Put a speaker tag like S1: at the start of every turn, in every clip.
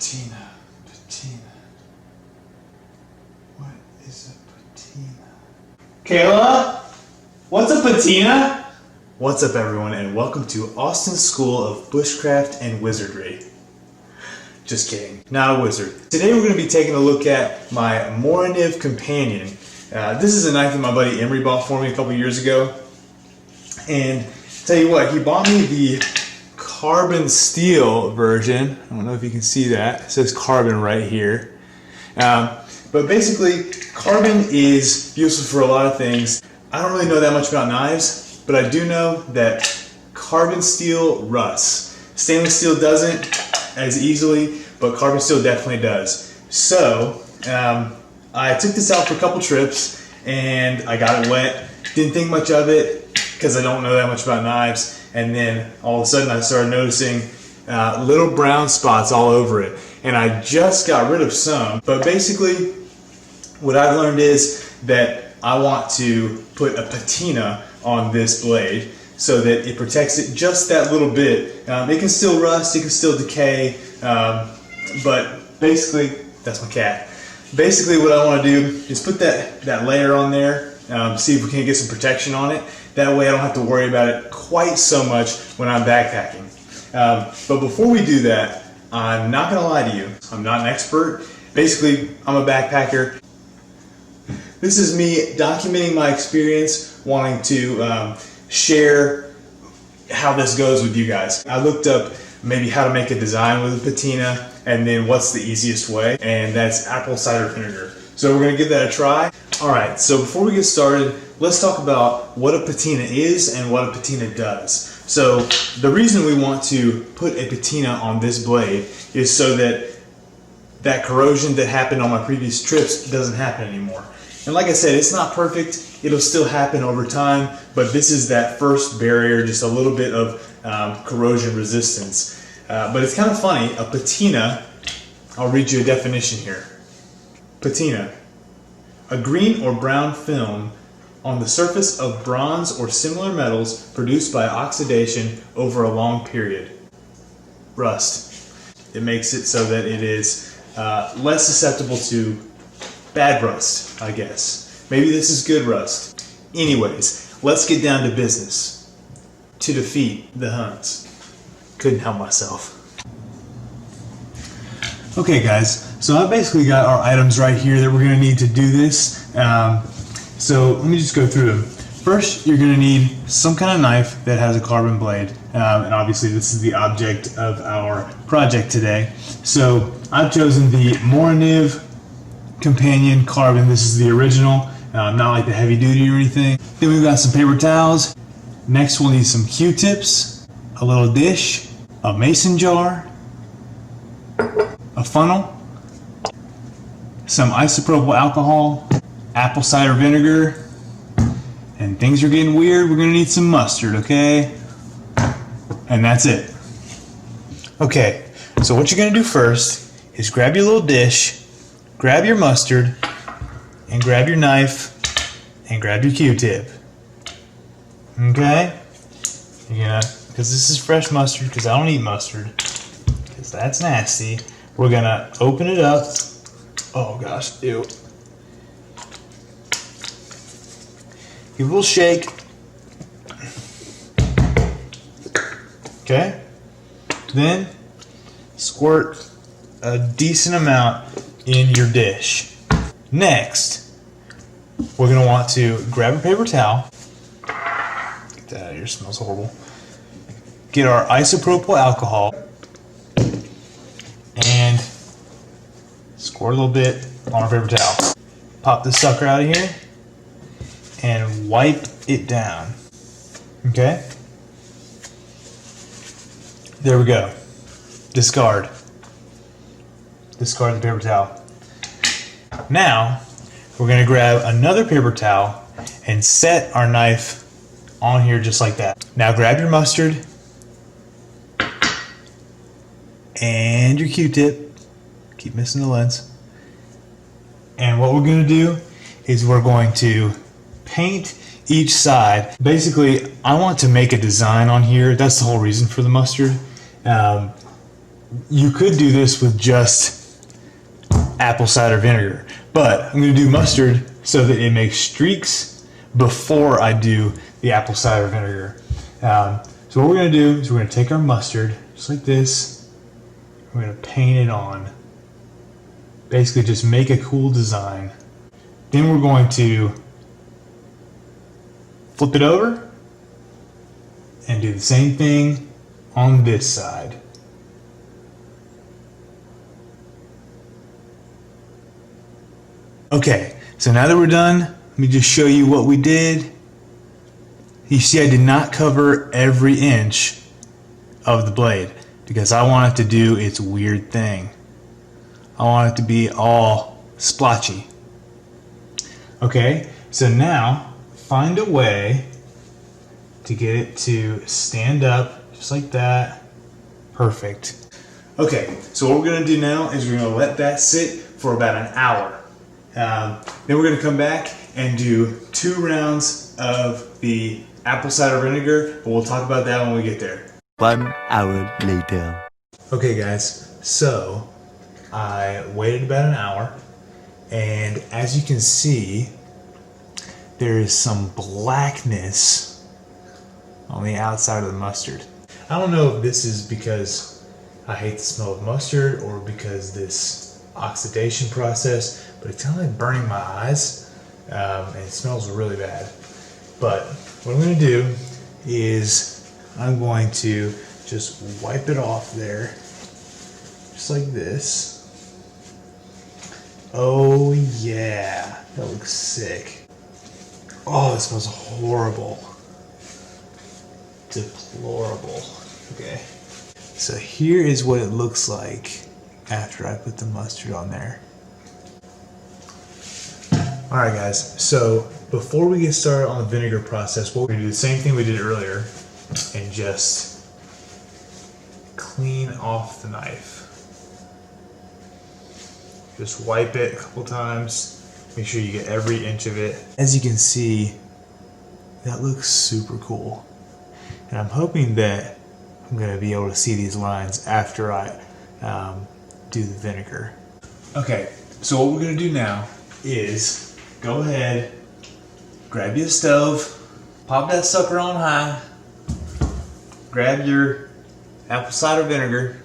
S1: Patina. Patina. What is a patina? Kayla? What's a patina? What's up, everyone, and welcome to Austin's School of Bushcraft and Wizardry. Just kidding, not a wizard. Today we're going to be taking a look at my Moarkniv Companion. This is a knife that my buddy Emery bought for me a couple years ago. And tell you what, he bought me the carbon steel version. I don't know if you can see that. It says carbon right here. But basically, carbon is useful for a lot of things. I don't really know that much about knives, but I do know that carbon steel rusts. Stainless steel doesn't as easily, but carbon steel definitely does. So I took this out for a couple trips and I got it wet. Didn't think much of it because I don't know that much about knives. And then all of a sudden I started noticing little brown spots all over it. And I just got rid of some. But basically what I've learned is that I want to put a patina on this blade so that it protects it just that little bit. It can still rust, it can still decay, but basically, that's my cat. Basically what I want to do is put that layer on there, see if we can get some protection on it. That way I don't have to worry about it quite so much when I'm backpacking. But before we do that, I'm not going to lie to you. I'm not an expert. Basically, I'm a backpacker. This is me documenting my experience, wanting to share how this goes with you guys. I looked up maybe how to make a design with a patina and then what's the easiest way, and that's apple cider vinegar. So we're going to give that a try. Alright, so before we get started, let's talk about what a patina is and what a patina does. So the reason we want to put a patina on this blade is so that that corrosion that happened on my previous trips doesn't happen anymore. And like I said, it's not perfect. It'll still happen over time, but this is that first barrier, just a little bit of corrosion resistance. But it's kind of funny, a patina, I'll read you a definition here. Patina, a green or brown film on the surface of bronze or similar metals produced by oxidation over a long period. Rust. It makes it so that it is less susceptible to bad rust, I guess. Maybe this is good rust. Anyways, let's get down to business. To defeat the Huns. Couldn't help myself. Okay guys, so I've basically got our items right here that we're going to need to do this. So let me just go through them. First, you're going to need some kind of knife that has a carbon blade. And obviously this is the object of our project today. So I've chosen the Moarkniv Companion carbon. This is the original, not like the heavy duty or anything. Then we've got some paper towels. Next we'll need some Q-tips, a little dish, a mason jar, a funnel, some isopropyl alcohol, apple cider vinegar, and things are getting weird, we're gonna need some mustard, okay? And that's it. Okay, so what you're gonna do first is grab your little dish, grab your mustard, and grab your knife, and grab your Q-tip. Okay? You're gonna, because this is fresh mustard, because I don't eat mustard, because that's nasty. We're gonna open it up. Oh gosh, ew. Give a little shake. Okay? Then squirt a decent amount in your dish. Next, we're going to want to grab a paper towel. Get that out of here, it smells horrible. Get our isopropyl alcohol and squirt a little bit on our paper towel. Pop this sucker out of here and wipe it down. Okay? There we go. Discard. Discard the paper towel. Now, we're going to grab another paper towel and set our knife on here just like that. Now grab your mustard and your Q-tip. Keep missing the lens. And what we're going to do is we're going to paint each side. Basically, I want to make a design on here. That's the whole reason for the mustard. you could do this with just apple cider vinegar, but I'm going to do mustard so that it makes streaks before I do the apple cider vinegar. So what we're going to do is we're going to take our mustard, just like this. We're going to paint it on. Basically just make a cool design. Then we're going to flip it over and do the same thing on this side. Okay, so now that we're done, let me just show you what we did. You see, I did not cover every inch of the blade because I want it to do its weird thing. I want it to be all splotchy. Okay, so now find a way to get it to stand up just like that. Perfect. Okay, so what we're going to do now is we're going to let that sit for about an hour. Then we're going to come back and do 2 rounds of the apple cider vinegar, but we'll talk about that when we get there.
S2: 1 hour later.
S1: Okay guys, so I waited about an hour, and as you can see, there is some blackness on the outside of the mustard. I don't know if this is because I hate the smell of mustard or because this oxidation process, but it's kind of like burning my eyes, and it smells really bad. But what I'm going to do is I'm going to just wipe it off there, just like this. Oh yeah, that looks sick. Oh, it smells horrible. Deplorable. Okay. So here is what it looks like after I put the mustard on there. Alright guys, so before we get started on the vinegar process, we're going to do the same thing we did earlier and just clean off the knife. Just wipe it a couple times, make sure you get every inch of it. As you can see, that looks super cool. And I'm hoping that I'm going to be able to see these lines after I do the vinegar. Okay, so what we're going to do now is go ahead, grab you a stove, pop that sucker on high, grab your apple cider vinegar.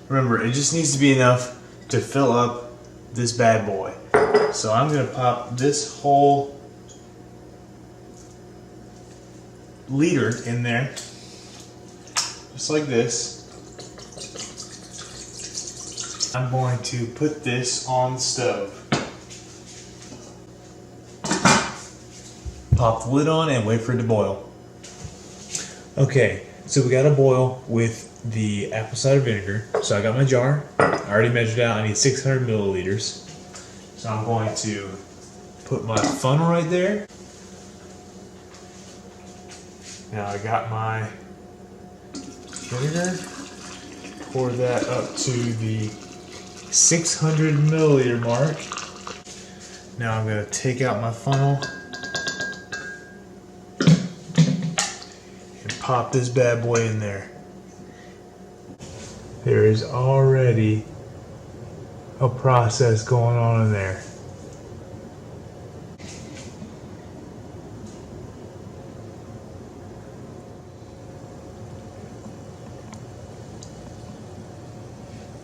S1: Remember, it just needs to be enough to fill up this bad boy. So I'm going to pop this whole liter in there, just like this. I'm going to put this on the stove. Pop the lid on and wait for it to boil. Okay, so we got a boil with the apple cider vinegar. So I got my jar. I already measured out. I need 600 milliliters. So I'm going to put my funnel right there. Now I got my vinegar. Pour that up to the 600 milliliter mark. Now I'm going to take out my funnel and pop this bad boy in there. There is already a process going on in there.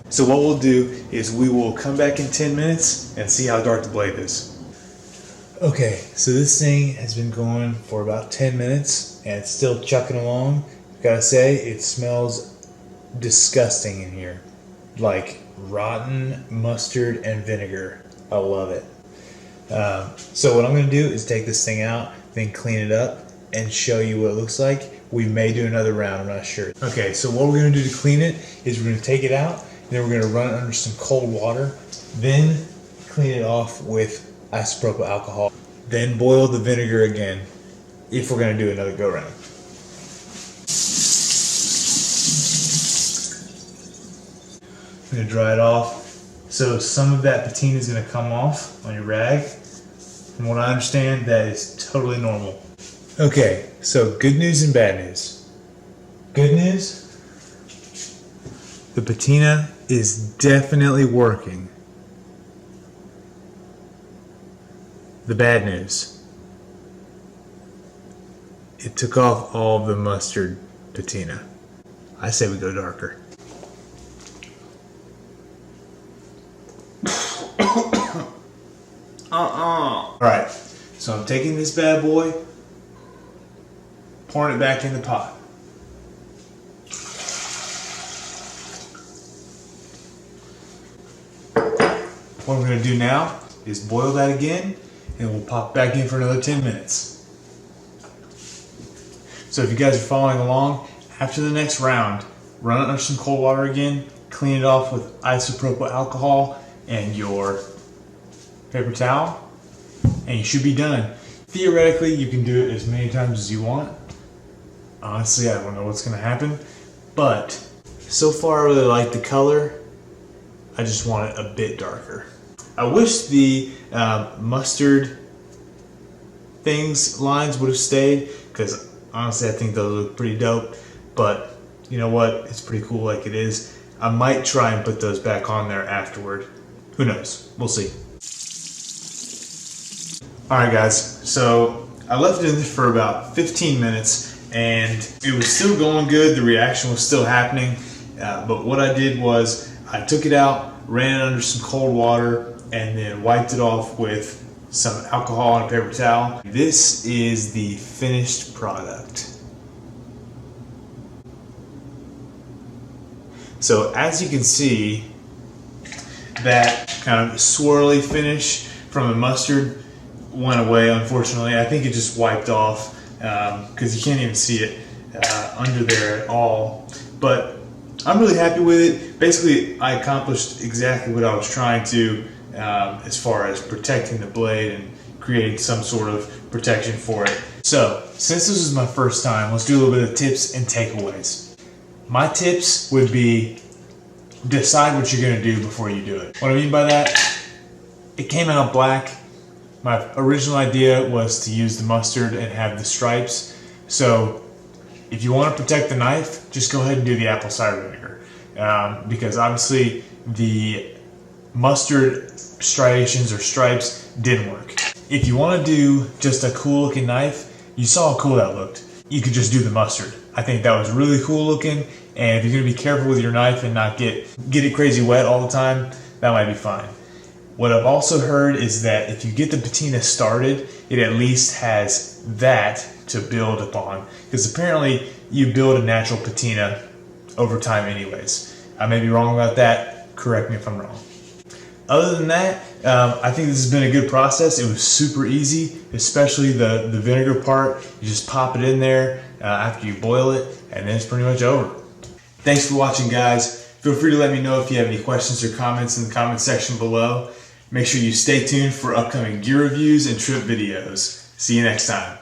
S1: So what we'll do is we will come back in 10 minutes and see how dark the blade is. Okay, so this thing has been going for about 10 minutes and it's still chucking along. Gotta say, it smells disgusting in here. Like rotten mustard and vinegar. I love it. So what I'm gonna do is take this thing out, then clean it up and show you what it looks like. We may do another round, I'm not sure. Okay, so what we're gonna do to clean it is we're gonna take it out, then we're going to run it under some cold water, then clean it off with isopropyl alcohol, then boil the vinegar again if we're going to do another go round. I'm going to dry it off. So some of that patina is going to come off on your rag. From what I understand, that is totally normal. Okay, so good news and bad news. Good news, The patina is definitely working. The bad news, it took off all of the mustard patina. I say we go darker. Alright, so I'm taking this bad boy, pouring it back in the pot. What I'm going to do now is boil that again, and we'll pop back in for another 10 minutes. So if you guys are following along, after the next round, run it under some cold water again, clean it off with isopropyl alcohol and your paper towel, and you should be done. Theoretically, you can do it as many times as you want. Honestly, I don't know what's going to happen, but so far I really like the color. I just want it a bit darker. I wish the mustard lines would have stayed, because honestly I think those look pretty dope, but you know what, it's pretty cool like it is. I might try and put those back on there afterward. Who knows? We'll see. Alright guys, so I left it in there for about 15 minutes and it was still going good, the reaction was still happening, but what I did was I took it out, ran it under some cold water, and then wiped it off with some alcohol and a paper towel. This is the finished product. So as you can see, that kind of swirly finish from the mustard went away, unfortunately. I think it just wiped off because you can't even see it under there at all. But I'm really happy with it. Basically, I accomplished exactly what I was trying to as far as protecting the blade and creating some sort of protection for it. So, since this is my first time, let's do a little bit of tips and takeaways. My tips would be decide what you're going to do before you do it. What I mean by that, it came out black. My original idea was to use the mustard and have the stripes. So if you want to protect the knife, just go ahead and do the apple cider vinegar. Because obviously the mustard striations or stripes didn't work. If you want to do just a cool looking knife, you saw how cool that looked. You could just do the mustard. I think that was really cool looking, and if you're going to be careful with your knife and not get it crazy wet all the time, that might be fine. What I've also heard is that if you get the patina started, it at least has that to build upon, because apparently you build a natural patina over time anyways. I may be wrong about that, correct me if I'm wrong. Other than that, I think this has been a good process. It was super easy, especially the vinegar part. You just pop it in there after you boil it, and then it's pretty much over. Thanks for watching, guys. Feel free to let me know if you have any questions or comments in the comment section below. Make sure you stay tuned for upcoming gear reviews and trip videos. See you next time.